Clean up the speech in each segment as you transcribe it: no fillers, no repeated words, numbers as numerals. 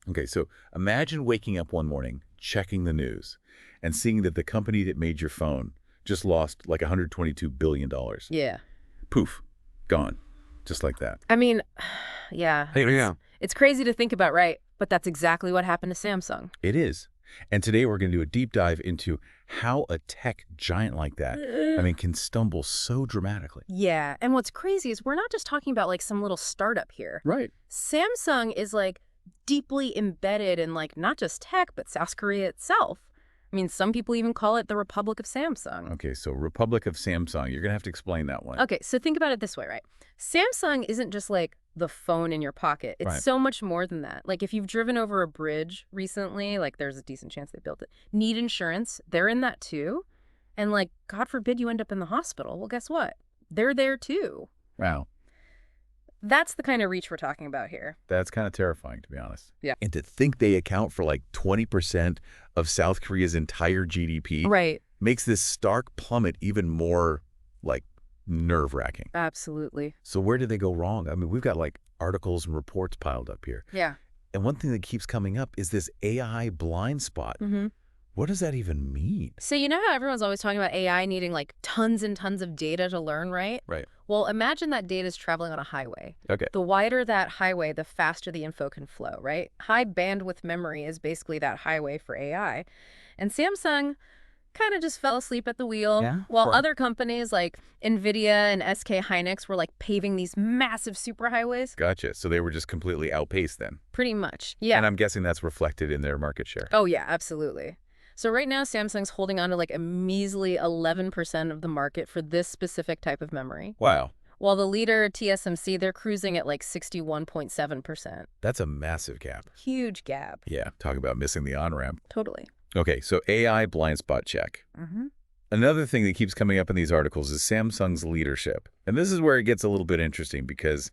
Okay, so imagine waking up one morning, checking the news, and seeing that the company that made your phone just lost like $122 billion. Yeah. Poof, gone, just like that. I mean, yeah. Yeah. It's crazy to think about, right? But that's exactly what happened to Samsung. It is. And today we're going to do a deep dive into how a tech giant like that, can stumble so dramatically. Yeah, and what's crazy is we're not just talking about like some little startup here. Right. Samsung is like deeply embedded in like not just tech, but South Korea itself. I mean, some people even call it the Republic of Samsung. Okay, so Republic of Samsung, you're going to have to explain that one. Okay, so think about it this way, right? Samsung isn't just like the phone in your pocket. It's Right. so much more than that. Like if you've driven over a bridge recently, like there's a decent chance they built it. Need insurance, they're in that too. And like, God forbid you end up in the hospital. Well, guess what? They're there too. Wow. That's the kind of reach we're talking about here. That's kind of terrifying, to be honest. Yeah. And to think they account for like 20% of South Korea's entire GDP Right. makes this stark plummet even more, like, nerve-wracking. Absolutely. So where did they go wrong? I mean, we've got, like, articles and reports piled up here. Yeah. And one thing that keeps coming up is this AI blind spot. Mm-hmm. What does that even mean? So you know how everyone's always talking about AI needing like tons and tons of data to learn, right? Right. Well, imagine that data is traveling on a highway. Okay. The wider that highway, the faster the info can flow, right? High bandwidth memory is basically that highway for AI. And Samsung kind of just fell asleep at the wheel, Yeah. while Right. other companies like Nvidia and SK Hynix were like paving these massive superhighways. Gotcha. So they were just completely outpaced then. Pretty much. Yeah. And I'm guessing that's reflected in their market share. Oh, yeah, absolutely. So right now, Samsung's holding on to like a measly 11% of the market for this specific type of memory. Wow. While the leader, TSMC, they're cruising at like 61.7%. That's a massive gap. Huge gap. Yeah. Talk about missing the on-ramp. Totally. Okay, so AI blind spot check. Mm-hmm. Another thing that keeps coming up in these articles is Samsung's leadership. And this is where it gets a little bit interesting because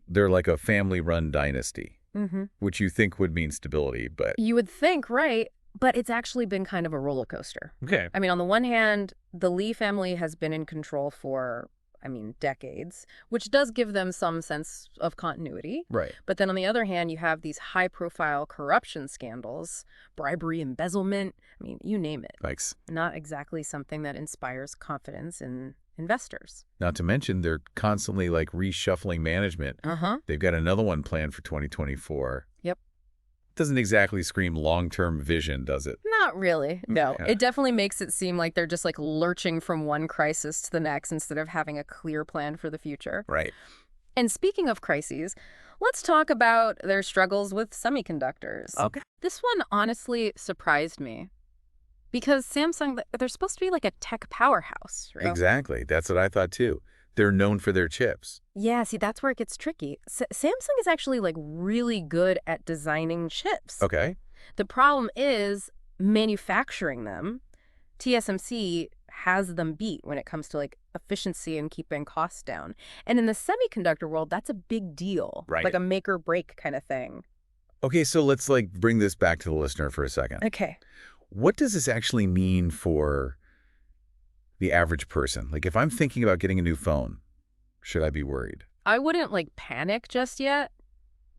they're like a family-run dynasty, Mm-hmm. which you think would mean stability, but You would think, right? But it's actually been kind of a roller coaster. Okay. I mean, on the one hand, the Lee family has been in control for, decades, which does give them some sense of continuity. right. But then on the other hand, you have these high-profile corruption scandals, bribery, embezzlement, you name it. Thanks. Not exactly something that inspires confidence in investors. Not to mention they're constantly like reshuffling management. Uh-huh. They've got another one planned for 2024. Yep. Doesn't exactly scream long-term vision, does it? Not really. No. Yeah. It definitely makes it seem like they're just like lurching from one crisis to the next instead of having a clear plan for the future. Right. And speaking of crises, let's talk about their struggles with semiconductors. Okay. This one honestly surprised me because Samsung, they're supposed to be like a tech powerhouse, right? Exactly. That's what I thought too. They're known for their chips. Yeah, see, that's where it gets tricky. Samsung is actually like really good at designing chips. Okay. The problem is manufacturing them. TSMC has them beat when it comes to like efficiency and keeping costs down. And in the semiconductor world, that's a big deal. Right. Like a make or break kind of thing. Okay, so let's like bring this back to the listener for a second. Okay. What does this actually mean for the average person? Like if I'm thinking about getting a new phone, should I be worried? I wouldn't like panic just yet.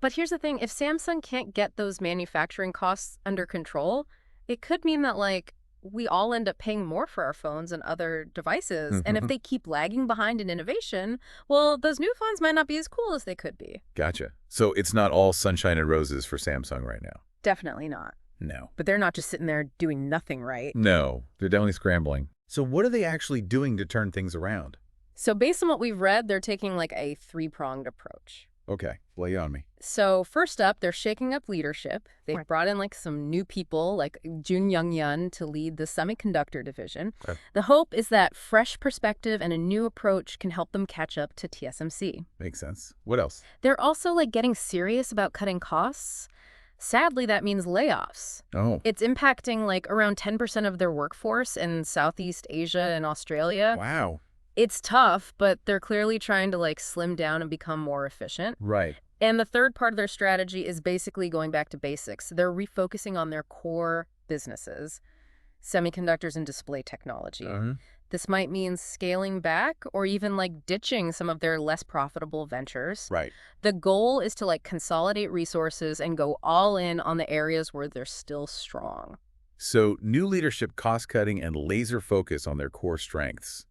But here's the thing, if Samsung can't get those manufacturing costs under control, it could mean that like we all end up paying more for our phones and other devices. And if they keep lagging behind in innovation, well, those new phones might not be as cool as they could be. Gotcha. So it's not all sunshine and roses for Samsung right now? Definitely not. No. But they're not just sitting there doing nothing, right? No, they're definitely scrambling. So what are they actually doing to turn things around? So based on what we've read, they're taking like a three-pronged approach. Okay, lay it on me. So first up, they're shaking up leadership. They've Right. brought in like some new people like Jun Young-yun to lead the semiconductor division. Okay. The hope is that fresh perspective and a new approach can help them catch up to TSMC. Makes sense. What else? They're also like getting serious about cutting costs. Sadly, that means layoffs. Oh, It's impacting like around 10% of their workforce in Southeast Asia and Australia. wow. It's tough, but they're clearly trying to like slim down and become more efficient. Right. And the third part of their strategy is basically going back to basics. They're refocusing on their core businesses, semiconductors and display technology. This might mean scaling back or even like ditching some of their less profitable ventures. Right. The goal is to like consolidate resources and go all in on the areas where they're still strong. So new leadership, cost-cutting, and laser focus on their core strengths.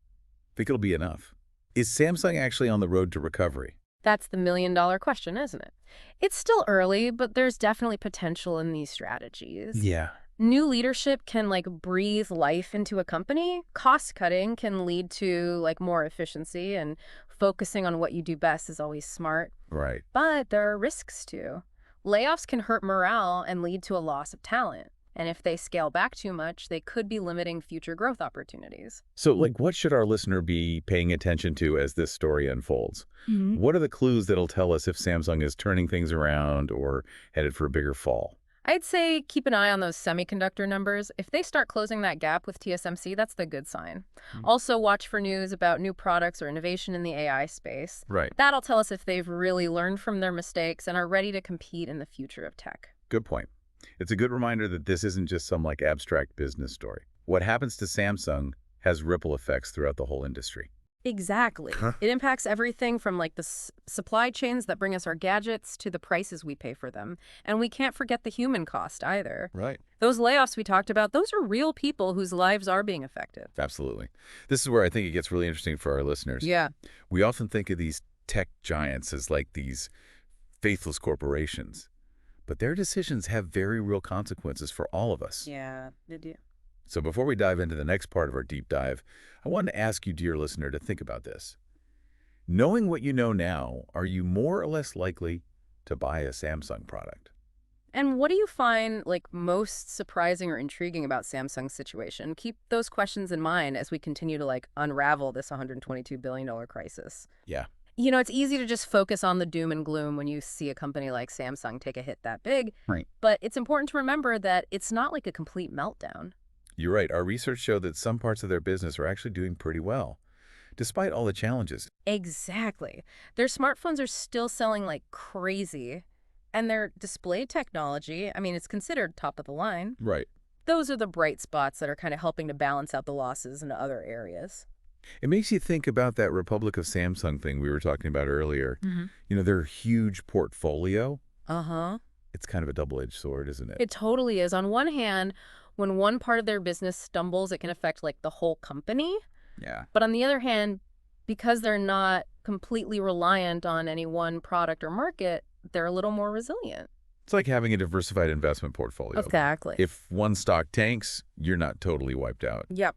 Think it'll be enough? Is Samsung actually on the road to recovery? That's the million-dollar question, isn't it? It's still early, but there's definitely potential in these strategies. Yeah. New leadership can like breathe life into a company. Cost cutting can lead to like more efficiency, and focusing on what you do best is always smart. Right. But there are risks too. Layoffs can hurt morale and lead to a loss of talent. And if they scale back too much, they could be limiting future growth opportunities. So, what should our listener be paying attention to as this story unfolds? What are the clues that'll tell us if Samsung is turning things around or headed for a bigger fall? I'd say keep an eye on those semiconductor numbers. If they start closing that gap with TSMC, that's the good sign. Also, watch for news about new products or innovation in the AI space. Right. That'll tell us if they've really learned from their mistakes and are ready to compete in the future of tech. Good point. It's a good reminder that this isn't just some abstract business story. What happens to Samsung has ripple effects throughout the whole industry. Exactly. It impacts everything from like the supply chains that bring us our gadgets to the prices we pay for them. And we can't forget the human cost either. Right. Those layoffs we talked about, those are real people whose lives are being affected. Absolutely. This is where I think it gets really interesting for our listeners. Yeah. We often think of these tech giants as like these faithless corporations, but their decisions have very real consequences for all of us. Yeah, they do. So before we dive into the next part of our deep dive, I want to ask you, dear listener, to think about this. Knowing what you know now, are you more or less likely to buy a Samsung product? And what do you find like most surprising or intriguing about Samsung's situation? Keep those questions in mind as we continue to like unravel this $122 billion crisis. Yeah. You know, it's easy to just focus on the doom and gloom when you see a company like Samsung take a hit that big. Right. But it's important to remember that it's not like a complete meltdown. You're right. Our research showed that some parts of their business are actually doing pretty well, despite all the challenges. Exactly. Their smartphones are still selling like crazy. And their display technology, I mean, it's considered top of the line. Right. Those are the bright spots that are kind of helping to balance out the losses in other areas. It makes you think about that Republic of Samsung thing we were talking about earlier. You know, their huge portfolio. Uh-huh. It's kind of a double-edged sword, isn't it? It totally is. On one hand, when one part of their business stumbles, it can affect like the whole company. Yeah. But on the other hand, because they're not completely reliant on any one product or market, they're a little more resilient. It's like having a diversified investment portfolio. Exactly. If one stock tanks, you're not totally wiped out. Yep.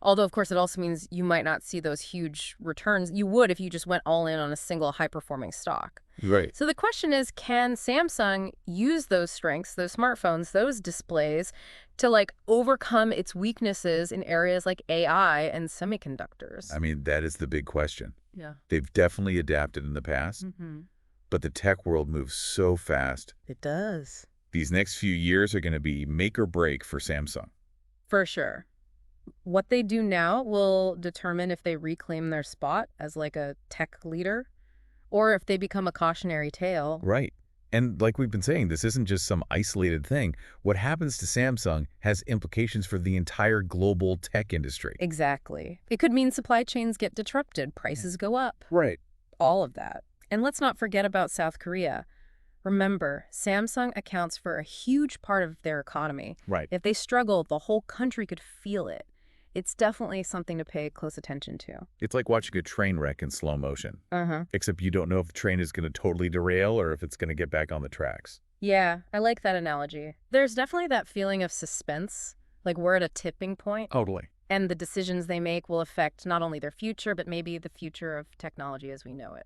Although, of course, it also means you might not see those huge returns you would if you just went all in on a single high-performing stock. Right. So the question is, can Samsung use those strengths, those smartphones, those displays, to like overcome its weaknesses in areas like AI and semiconductors? I mean, that is the big question. Yeah. They've definitely adapted in the past, but the tech world moves so fast. It does. These next few years are going to be make or break for Samsung. For sure. What they do now will determine if they reclaim their spot as like a tech leader or if they become a cautionary tale. Right. And like we've been saying, this isn't just some isolated thing. What happens to Samsung has implications for the entire global tech industry. Exactly. It could mean supply chains get disrupted, prices go up. Right. All of that. And let's not forget about South Korea. Remember, Samsung accounts for a huge part of their economy. Right. If they struggle, the whole country could feel it. It's definitely something to pay close attention to. It's like watching a train wreck in slow motion. Uh-huh. Except you don't know if the train is going to totally derail or if it's going to get back on the tracks. Yeah, I like that analogy. There's definitely that feeling of suspense, like we're at a tipping point. Totally. And the decisions they make will affect not only their future, but maybe the future of technology as we know it.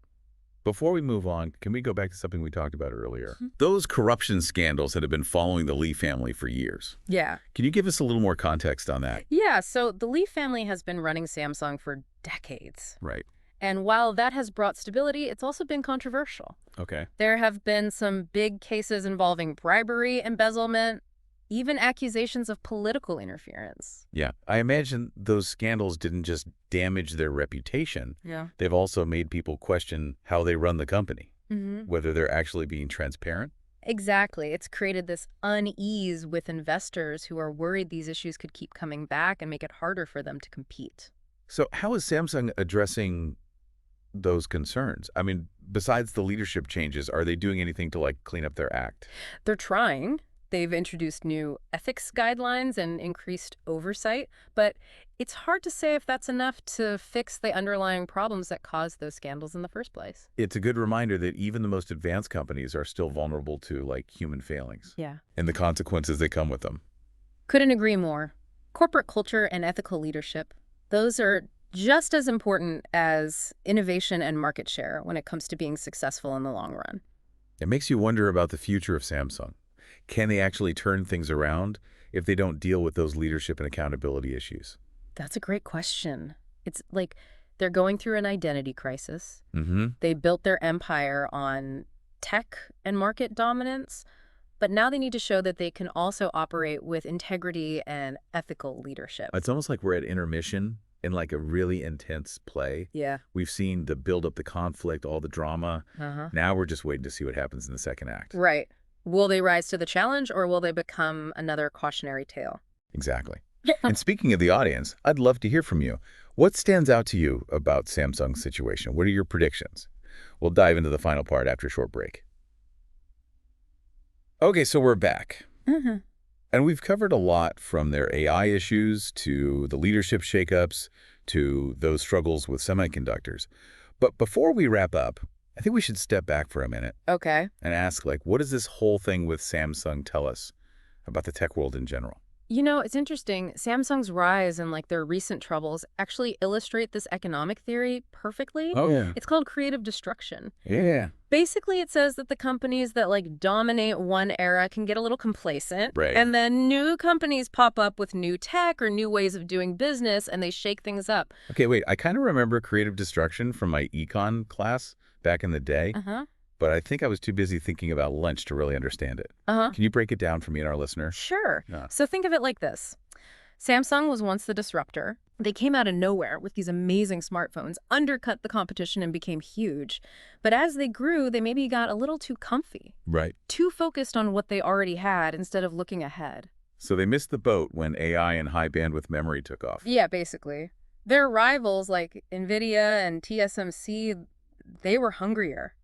Before we move on, can we go back to something we talked about earlier? Those corruption scandals that have been following the Lee family for years. Yeah. Can you give us a little more context on that? Yeah, so the Lee family has been running Samsung for decades. Right. And while that has brought stability, it's also been controversial. Okay. There have been some big cases involving bribery, embezzlement, even accusations of political interference. Yeah. I imagine those scandals didn't just damage their reputation. Yeah. They've also made people question how they run the company, Mm-hmm. whether they're actually being transparent. Exactly. It's created this unease with investors who are worried these issues could keep coming back and make it harder for them to compete. So how is Samsung addressing those concerns? I mean, besides the leadership changes, are they doing anything to, like, clean up their act? They're trying. They've introduced new ethics guidelines and increased oversight, but it's hard to say if that's enough to fix the underlying problems that caused those scandals in the first place. It's a good reminder that even the most advanced companies are still vulnerable to, like, human failings Yeah. and the consequences that come with them. Couldn't agree more. Corporate culture and ethical leadership, those are just as important as innovation and market share when it comes to being successful in the long run. It makes you wonder about the future of Samsung. Can they actually turn things around if they don't deal with those leadership and accountability issues? That's a great question. It's like they're going through an identity crisis. Mm-hmm. They built their empire on tech and market dominance, but now they need to show that they can also operate with integrity and ethical leadership. It's almost like we're at intermission in, like, a really intense play. Yeah. We've seen the build up, the conflict, all the drama. Uh-huh. Now we're just waiting to see what happens in the second act. Right. Will they rise to the challenge or will they become another cautionary tale? Exactly. And speaking of the audience, I'd love to hear from you. What stands out to you about Samsung's situation? What are your predictions? We'll dive into the final part after a short break. Okay, so we're back. Mm-hmm. And we've covered a lot, from their AI issues to the leadership shakeups to those struggles with semiconductors. But before we wrap up, I think we should step back for a minute Okay. and ask, like, what does this whole thing with Samsung tell us about the tech world in general? You know, it's interesting. Samsung's rise and their recent troubles actually illustrate this economic theory perfectly. Oh, yeah. It's called creative destruction. Yeah. Basically, it says that the companies that dominate one era can get a little complacent. Right. And then new companies pop up with new tech or new ways of doing business and they shake things up. Okay, wait. I kind of remember creative destruction from my econ class back in the day, Uh-huh. but I think I was too busy thinking about lunch to really understand it. Uh-huh. Can you break it down for me and our listener? Sure. Yeah. So think of it like this. Samsung was once the disruptor. They came out of nowhere with these amazing smartphones, undercut the competition, and became huge. But as they grew, they maybe got a little too comfy, Right. too focused on what they already had instead of looking ahead. So they missed the boat when AI and high bandwidth memory took off. Yeah, basically. Their rivals like Nvidia and TSMC, they were hungrier,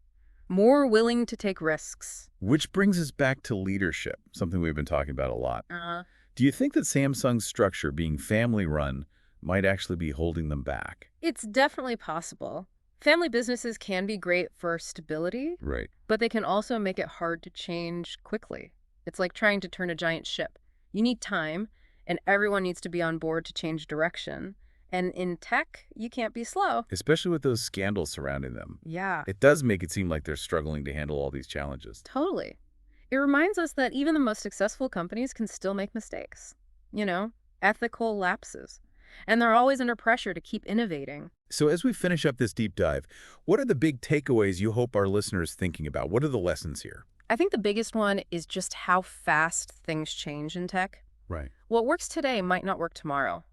more willing to take risks. Which brings us back to leadership, something we've been talking about a lot. Uh-huh. Do you think that Samsung's structure, being family-run, might actually be holding them back? It's definitely possible. Family businesses can be great for stability, Right. but they can also make it hard to change quickly. It's like trying to turn a giant ship. You need time, and everyone needs to be on board to change direction. And in tech, you can't be slow. Especially with those scandals surrounding them. Yeah, It does make it seem like they're struggling to handle all these challenges. totally. It reminds us that even the most successful companies can still make mistakes. Ethical lapses. And they're always under pressure to keep innovating. So as we finish up this deep dive, what are the big takeaways you hope our listeners thinking about? What are the lessons here? I think the biggest one is just how fast things change in tech. Right. What works today might not work tomorrow.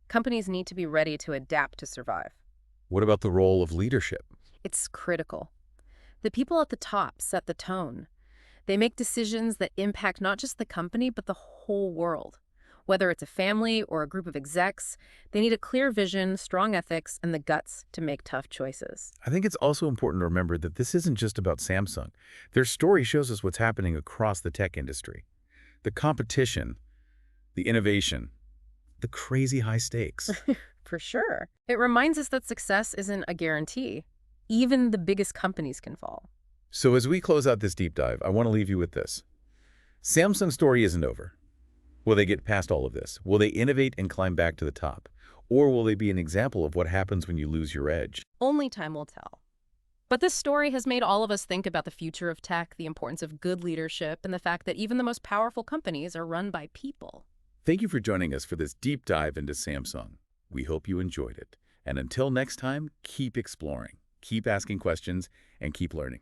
Companies need to be ready to adapt to survive. What about the role of leadership? It's critical. The people at the top set the tone. They make decisions that impact not just the company, but the whole world. Whether it's a family or a group of execs, they need a clear vision, strong ethics, and the guts to make tough choices. I think it's also important to remember that this isn't just about Samsung. Their story shows us what's happening across the tech industry. The competition, the innovation, the crazy high stakes. For sure. It reminds us that success isn't a guarantee. Even the biggest companies can fall. So as we close out this deep dive, I want to leave you with this. Samsung's story isn't over. Will they get past all of this? Will they innovate and climb back to the top? Or will they be an example of what happens when you lose your edge? Only time will tell. But this story has made all of us think about the future of tech, the importance of good leadership, and the fact that even the most powerful companies are run by people. Thank you for joining us for this deep dive into Samsung. We hope you enjoyed it. And until next time, keep exploring, keep asking questions, and keep learning.